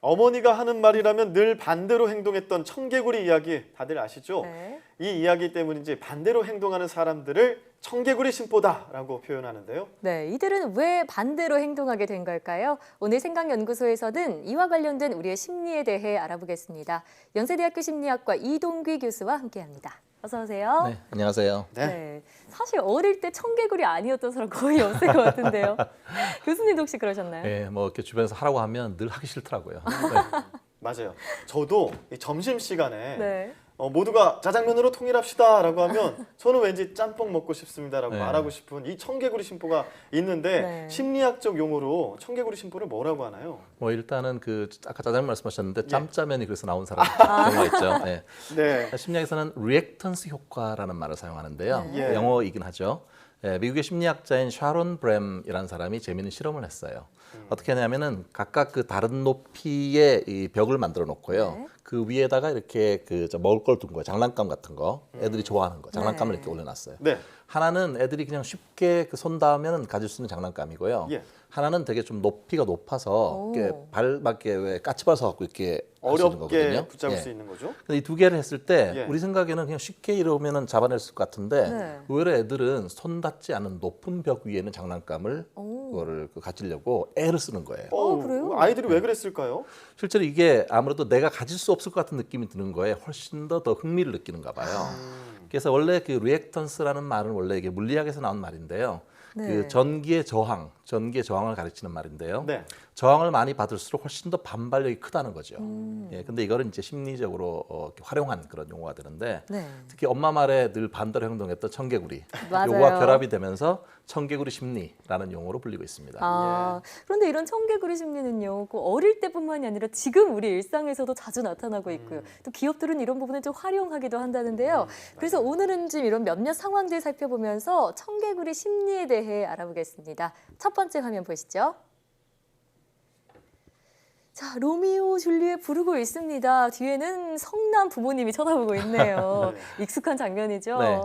어머니가 하는 말이라면 늘 반대로 행동했던 청개구리 이야기 다들 아시죠? 네. 이 이야기 때문인지 반대로 행동하는 사람들을 청개구리 심보다라고 표현하는데요. 네, 이들은 왜 반대로 행동하게 된 걸까요? 오늘 생각연구소에서는 이와 관련된 우리의 심리에 대해 알아보겠습니다. 연세대학교 심리학과 이동귀 교수와 함께합니다. 어서 오세요. 네, 안녕하세요. 네, 사실 어릴 때 청개구리 아니었던 사람 거의 없을 것 같은데요. 교수님도 혹시 그러셨나요? 네, 뭐 이렇게 주변에서 하라고 하면 늘 하기 싫더라고요. 네. 맞아요. 저도 이 점심시간에 네. 모두가 짜장면으로 통일합시다라고 하면 저는 왠지 짬뽕 먹고 싶습니다라고 네. 말하고 싶은 이 청개구리 심보가 있는데 네. 심리학적 용어로 청개구리 심보를 뭐라고 하나요? 뭐 일단은 그 아까 짜장면 말씀하셨는데 예. 짬짜면이 그래서 나온 사람 경우가 있죠. 네. 네. 심리학에서는 리액턴스 효과라는 말을 사용하는데요. 네. 예. 영어이긴 하죠. 예, 미국의 심리학자인 샤론 브램이라는 사람이 재미있는 실험을 했어요. 어떻게 하냐면은 각각 그 다른 높이의 이 벽을 만들어 놓고요. 네. 그 위에다가 이렇게 먹을 걸 둔 거예요. 장난감 같은 거. 애들이 좋아하는 거. 장난감을 네. 이렇게 올려놨어요. 네. 하나는 애들이 그냥 쉽게 손 닿으면 가질 수 있는 장난감이고요. 예. 하나는 되게 좀 높이가 높아서 오. 이렇게 발밖에 왜 까치발 서갖고 이렇게 할수 있는 어렵게 거거든요. 붙잡을 예. 수 있는 거죠. 근데 이 두 개를 했을 때 예. 우리 생각에는 그냥 쉽게 이러면은 잡아낼 것 같은데 네. 의외로 애들은 손 닿지 않은 높은 벽 위에 있는 장난감을 오. 그거를 가지려고 애를 쓰는 거예요. 그래요? 아이들이 왜 그랬을까요? 실제로 이게 아무래도 내가 가질 수 없을 것 같은 느낌이 드는 거에 훨씬 더 흥미를 느끼는가 봐요. 그래서 원래 그 리액턴스라는 말은 원래 이게 물리학에서 나온 말인데요. 네. 그 전기의 저항을 가르치는 말인데요. 네. 저항을 많이 받을수록 훨씬 더 반발력이 크다는 거죠. 예, 근데 이거를 이제 심리적으로 이렇게 활용한 그런 용어가 되는데 네. 특히 엄마 말에 늘 반대로 행동했던 청개구리, 맞아요. 요거와 결합이 되면서 청개구리 심리라는 용어로 불리고 있습니다. 그런데 이런 청개구리 심리는요, 그 어릴 때뿐만이 아니라 지금 우리 일상에서도 자주 나타나고 있고요. 또 기업들은 이런 부분을 좀 활용하기도 한다는데요. 그래서 오늘은 좀 이런 몇몇 상황들 살펴보면서 청개구리 심리에 대해 알아보겠습니다. 첫 번째 화면 보시죠. 자, 로미오 줄리엣 부르고 있습니다. 뒤에는 성남 부모님이 쳐다보고 있네요. 익숙한 장면이죠. 네.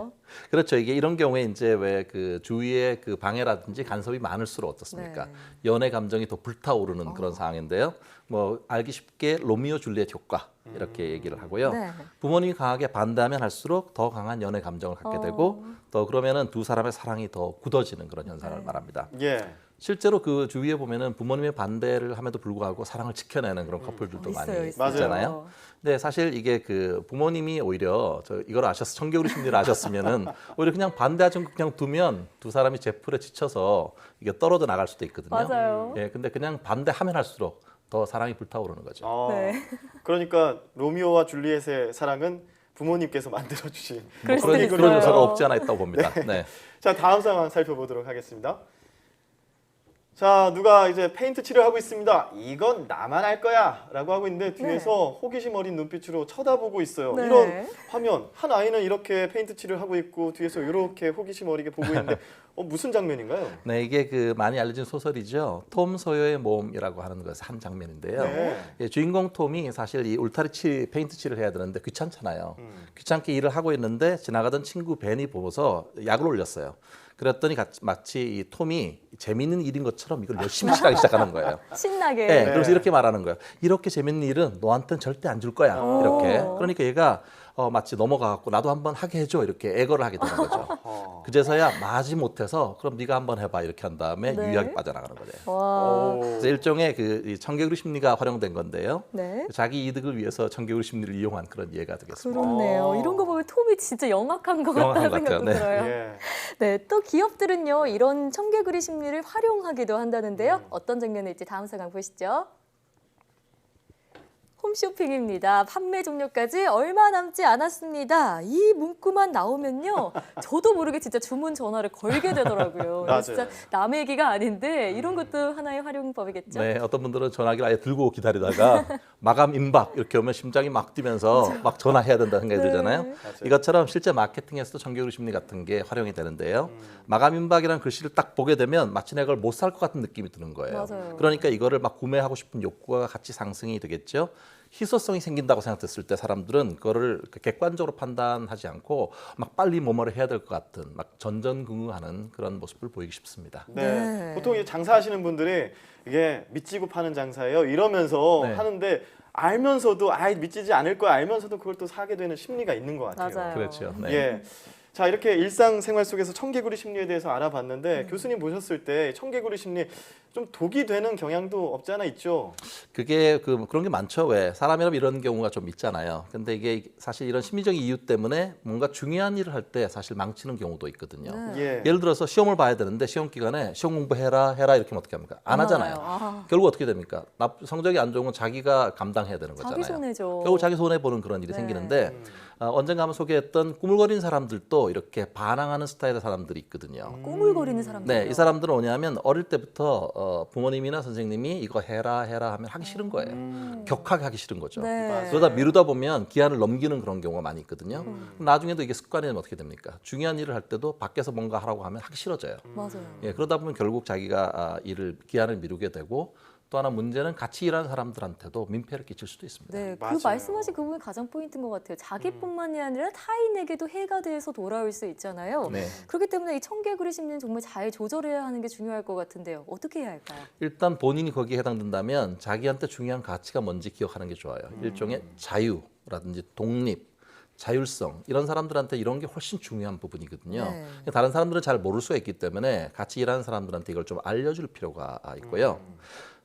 그렇죠. 이게 이런 경우에 이제 왜 그 주위에 그 방해라든지 간섭이 많을수록 어떻습니까? 네. 연애 감정이 더 불타오르는 그런 상황인데요. 뭐 알기 쉽게 로미오 줄리엣 효과 이렇게 얘기를 하고요. 네. 부모님이 강하게 반대하면 할수록 더 강한 연애 감정을 갖게 되고 더 그러면은 두 사람의 사랑이 더 굳어지는 그런 현상을 네. 말합니다. 예. 실제로 그 주위에 보면은 부모님의 반대를 함에도 불구하고 사랑을 지켜내는 그런 커플들도 많이 있어요. 있잖아요. 근데 사실 이게 그 부모님이 오히려 이걸 청개구리 심리를 아셨으면은 오히려 그냥 반대하지 않고 그냥 두면 두 사람이 제풀에 지쳐서 이게 떨어져 나갈 수도 있거든요. 맞아요. 예, 근데 그냥 반대하면 할수록 더 사랑이 불타오르는 거죠. 네. 그러니까 로미오와 줄리엣의 사랑은 부모님께서 만들어 주신 그럴 수도 있어요. 그런 요소가 없지 않아 있다고 봅니다. 네. 자, 다음 상황 살펴보도록 하겠습니다. 자, 누가 이제 페인트 칠을 하고 있습니다. 이건 나만 할 거야 라고 하고 있는데 뒤에서 호기심 어린 눈빛으로 쳐다보고 있어요. 네. 이런 화면, 한 아이는 이렇게 페인트 칠을 하고 있고 뒤에서 이렇게 호기심 어리게 보고 있는데 무슨 장면인가요? 네, 이게 그 많이 알려진 소설이죠. 톰 소여의 모험이라고 하는 것의 한 장면인데요. 네. 예, 주인공 톰이 사실 이 울타리 페인트 칠을 해야 되는데 귀찮잖아요. 귀찮게 일을 하고 있는데 지나가던 친구 벤이 보고서 약을 올렸어요. 그랬더니 마치 이 톰이 재밌는 일인 것처럼 이걸 열심히 칠하기 시작하는 거예요. 신나게. 네, 그래서 이렇게 말하는 거예요. 이렇게 재밌는 일은 너한테는 절대 안 줄 거야. 이렇게. 그러니까 얘가 마치 넘어가갖고 나도 한번 하게 해줘 이렇게 애걸을 하게 되는 거죠. 그제서야 마지 못해서 그럼 네가 한번 해봐 이렇게 한 다음에 네. 유약이 빠져나가는 거죠. 와. 그래서 일종의 이 청개구리 심리가 활용된 건데요. 네. 자기 이득을 위해서 청개구리 심리를 이용한 그런 예가 되겠습니다. 그렇네요. 이런 거 보면 톰이 진짜 영악한 것 영악한 같다는 것 생각도 같아요. 네. 들어요. 예. 네, 또 기업들은요, 이런 청개구리 심리를 활용하기도 한다는데요. 어떤 장면일지 다음 상황 보시죠. 홈쇼핑입니다. 판매 종료까지 얼마 남지 않았습니다. 이 문구만 나오면요, 저도 모르게 진짜 주문 전화를 걸게 되더라고요. 맞아요. 진짜 남의 얘기가 아닌데 이런 것도 하나의 활용법이겠죠. 네, 어떤 분들은 전화기를 아예 들고 기다리다가 마감 임박 이렇게 오면 심장이 막 뛰면서 막 전화해야 된다는 생각이 들잖아요. 네. 이것처럼 실제 마케팅에서도 청개구리 심리 같은 게 활용이 되는데요. 마감 임박이라는 글씨를 딱 보게 되면 마치 내가 그걸 못 살 것 같은 느낌이 드는 거예요. 맞아요. 그러니까 이거를 막 구매하고 싶은 욕구가 같이 상승이 되겠죠. 희소성이 생긴다고 생각됐을 때 사람들은 그거를 객관적으로 판단하지 않고 막 빨리 뭐뭐를 해야 될 것 같은 막 전전긍긍하는 그런 모습을 보이기 쉽습니다. 네. 보통 이 장사하시는 분들이 이게 믿지고 파는 장사예요. 이러면서 네. 하는데 알면서도 믿지지 않을 거야 알면서도 그걸 또 사게 되는 심리가 있는 것 같아요. 맞아요. 그렇죠. 네. 예. 자, 이렇게 일상생활 속에서 청개구리 심리에 대해서 알아봤는데 교수님 보셨을 때 청개구리 심리 좀 독이 되는 경향도 없지 않아 있죠? 그게 그런 게 많죠. 왜 사람이라면 이런 경우가 좀 있잖아요. 근데 이게 사실 이런 심리적인 이유 때문에 뭔가 중요한 일을 할 때 사실 망치는 경우도 있거든요. 네. 예. 예를 들어서 시험을 봐야 되는데 시험 기간에 시험 공부해라 이렇게 하면 어떻게 합니까? 안 하잖아요. 아, 결국 어떻게 됩니까? 성적이 안 좋은 건 자기가 감당해야 되는 자기 거잖아요. 손해죠. 결국 자기 손해 보는 그런 일이 네. 생기는데 언젠가 한번 소개했던 꾸물거리는 사람들도 이렇게 반항하는 스타일의 사람들이 있거든요. 꾸물거리는 사람들. 네, 이 사람들은 뭐냐면 어릴 때부터 부모님이나 선생님이 이거 해라 하면 하기 싫은 거예요. 격하게 하기 싫은 거죠. 네. 그러다 미루다 보면 기한을 넘기는 그런 경우가 많이 있거든요. 나중에도 이게 습관이 되면 어떻게 됩니까? 중요한 일을 할 때도 밖에서 뭔가 하라고 하면 하기 싫어져요. 맞아요. 예, 그러다 보면 결국 자기가 기한을 미루게 되고 또 하나 문제는 같이 일하는 사람들한테도 민폐를 끼칠 수도 있습니다. 네, 그 맞아요. 말씀하신 그 부분이 가장 포인트인 것 같아요. 자기뿐만이 아니라 타인에게도 해가 돼서 돌아올 수 있잖아요. 네. 그렇기 때문에 이 청개구리 심리는 정말 잘 조절해야 하는 게 중요할 것 같은데요. 어떻게 해야 할까요? 일단 본인이 거기에 해당된다면 자기한테 중요한 가치가 뭔지 기억하는 게 좋아요. 일종의 자유라든지 독립, 자율성 이런 사람들한테 이런 게 훨씬 중요한 부분이거든요. 네. 다른 사람들은 잘 모를 수가 있기 때문에 같이 일하는 사람들한테 이걸 좀 알려줄 필요가 있고요.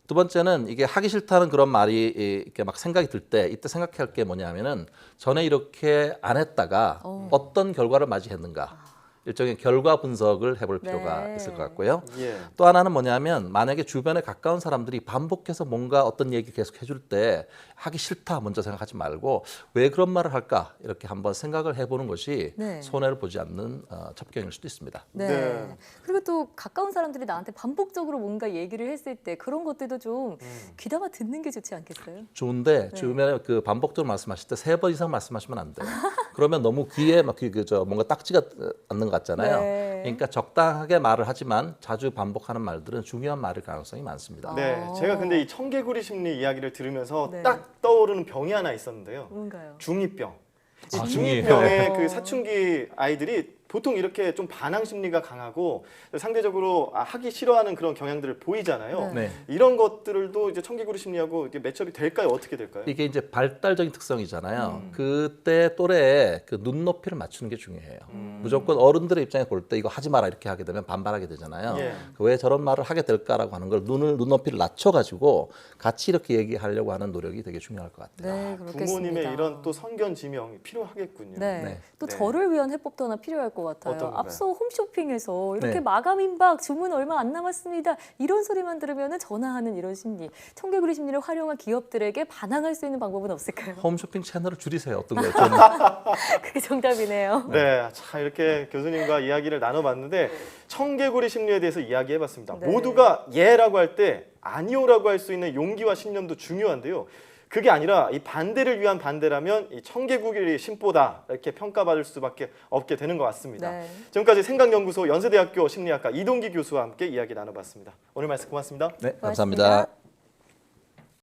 두 번째는 이게 하기 싫다는 그런 말이 이렇게 막 생각이 들 때 이때 생각할 게 뭐냐면은 전에 이렇게 안 했다가 어떤 결과를 맞이했는가 일종의 결과 분석을 해볼 필요가 네. 있을 것 같고요. 예. 또 하나는 뭐냐면 만약에 주변에 가까운 사람들이 반복해서 뭔가 어떤 얘기 계속 해줄 때 하기 싫다 먼저 생각하지 말고 왜 그런 말을 할까 이렇게 한번 생각을 해보는 것이 네. 손해를 보지 않는 첩경일 수도 있습니다. 네. 네. 그리고 또 가까운 사람들이 나한테 반복적으로 뭔가 얘기를 했을 때 그런 것들도 좀 귀담아 듣는 게 좋지 않겠어요? 좋은데 네. 주변에 그 반복적으로 말씀하실 때 3번 이상 말씀하시면 안 돼요. 그러면 너무 귀에 막 뭔가 딱지가 앉는 것 같잖아요. 네. 그러니까 적당하게 말을 하지만 자주 반복하는 말들은 중요한 말일 가능성이 많습니다. 네, 아. 제가 근데 이 청개구리 심리 이야기를 들으면서 네. 딱 떠오르는 병이 하나 있었는데요. 뭔가요? 중2병. 이 아, 중2병의 중2병. 그 사춘기 아이들이 보통 이렇게 좀 반항 심리가 강하고 상대적으로 하기 싫어하는 그런 경향들을 보이잖아요. 네. 네. 이런 것들도 이제 청개구리 심리하고 이게 매첩이 될까요? 어떻게 될까요? 이게 이제 발달적인 특성이잖아요. 그때 또래에 그 눈높이를 맞추는 게 중요해요. 무조건 어른들의 입장에 볼 때 이거 하지 마라 이렇게 하게 되면 반발하게 되잖아요. 예. 왜 저런 말을 하게 될까라고 하는 걸 눈높이를 낮춰가지고 같이 이렇게 얘기하려고 하는 노력이 되게 중요할 것 같아요. 네, 그렇겠습니다. 부모님의 이런 또 선견 지명이 필요하겠군요. 네. 네. 또 네. 저를 위한 해법도 하나 필요할 것 같아요. 어떤 건가요? 앞서 홈쇼핑에서 이렇게 네. 마감 임박 주문 얼마 안 남았습니다. 이런 소리만 들으면 전화하는 이런 심리. 청개구리 심리를 활용한 기업들에게 반항할 수 있는 방법은 없을까요? 홈쇼핑 채널을 줄이세요. 어떤 거예요? 좀 그게 정답이네요. 네, 자 이렇게 교수님과 이야기를 나눠봤는데 청개구리 심리에 대해서 이야기해봤습니다. 네. 모두가 예라고 할 때 아니오라고 할 수 있는 용기와 신념도 중요한데요. 그게 아니라 이 반대를 위한 반대라면 이 청개구리 심보다 이렇게 평가받을 수밖에 없게 되는 것 같습니다. 네. 지금까지 생각연구소 연세대학교 심리학과 이동기 교수와 함께 이야기 나눠봤습니다. 오늘 말씀 고맙습니다. 네, 고맙습니다. 감사합니다.